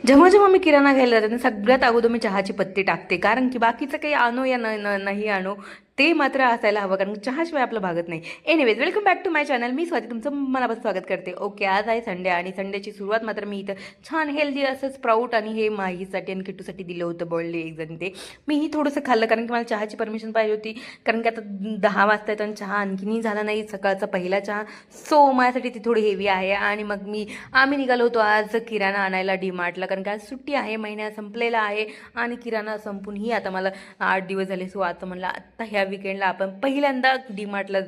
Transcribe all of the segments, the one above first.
जेव्हा जेव्हा मी किराणा घ्यायला जाते ना, सगळ्यात अगोदर मी चहाची पत्ती टाकते. कारण की बाकीचं काही आणो या नाही आणो, ते मात्र असायला हवं. कारण चहाशिवाय आपलं भागत नाही. Anyways, welcome back to my channel. मी स्वाती तुमचं मनापासून स्वागत करते. ओके, आज आहे संडे आणि संडेची सुरुवात मात्र मी इथं छान हेल्दी असं स्प्राऊट आणि हे माहीसाठी आणि किट्टूसाठी दिलं होतं बॉइल्ड एग्ज आणि ते मीही थोडंसं खाल्लं. कारण की मला चहाची परमिशन पाहिजे होती. कारण की आता 10 वाजता येतं आणि चहा आणखीनही झाला नाही, सकाळचा पहिला चहा. सो माझ्यासाठी ती थोडी हेवी आहे. आणि मग आम्ही निघालो होतो आज किराणा आणायला डीमार्टला. कारण की आज सुट्टी आहे, महिना संपलेला आहे आणि किराणा संपूनही आता मला 8 दिवस झाले. सो आता म्हणलं आत्ता ह्या विकेंडला आपण पहिल्यांदा डीमार्टला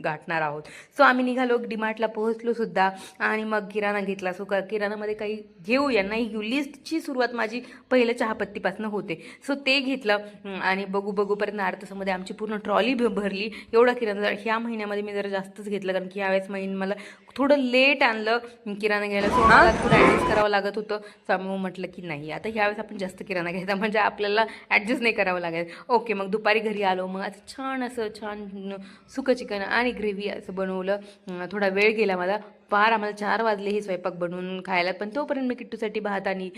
गाठणार आहोत. सो आम्ही निघालो, डीमार्टला पोहोचलो सुद्धा आणि मग किराणा घेतला. सो किराणामध्ये काही घेऊया नाही घेऊ, लिस्टची सुरुवात माझी पहिलं चहापत्तीपासून होते. सो ते घेतलं आणि बघूपर्यंत अर्ध्या तासामध्ये आमची पूर्ण ट्रॉली भरली. एवढा किराणा ह्या महिन्यामध्ये मी जरा जास्तच घेतलं. कारण की ह्यावेळेस मला थोडं लेट आणलं किराणा घ्यायला. सो मला थोडं ॲडजस्ट करावं लागत होतं. सो आम्ही म्हटलं की नाही, आता ह्यावेळेस आपण जास्त किराणा घ्यायचा म्हणजे आपल्याला ॲडजस्ट नाही करावं लागेल. ओके, मग दुपारी घरी आलो. मग असं छान सुकं चिकन आणि ग्रेव्ही असं बनवलं. थोडा वेळ गेला मला, फार आम्हाला 4 वाजले हे स्वयंपाक बनवून खायला. पण तोपर्यंत मी किट्टूसाठी भात आणि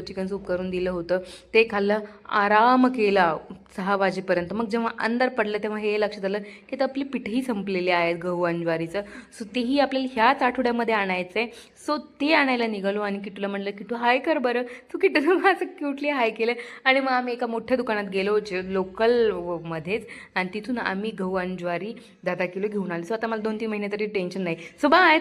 चिकन सूप करून दिलं होतं. ते खाल्लं, आराम केला 6 वाजेपर्यंत. मग जेव्हा अंधार पडलं तेव्हा हे लक्षात आलं की आता आपली पिठही संपलेली आहेत गहू आणि ज्वारीचं. सो तेही आपल्याला ह्याच आठवड्यामध्ये आणायचं आहे. सो ते आणायला निघालो आणि किट्टूला म्हणलं, किट्टू हाय कर बरं. सो किट्टूनं माझं क्यूटली हाय केलं आणि मग आम्ही एका मोठ्या दुकानात गेलो जे लोकलमध्येच. आणि तिथून आम्ही गहू आणि ज्वारी 10 किलो घेऊन आलो. सो आता मला 2-3 महिने तरी टेन्शन नाही. So bye.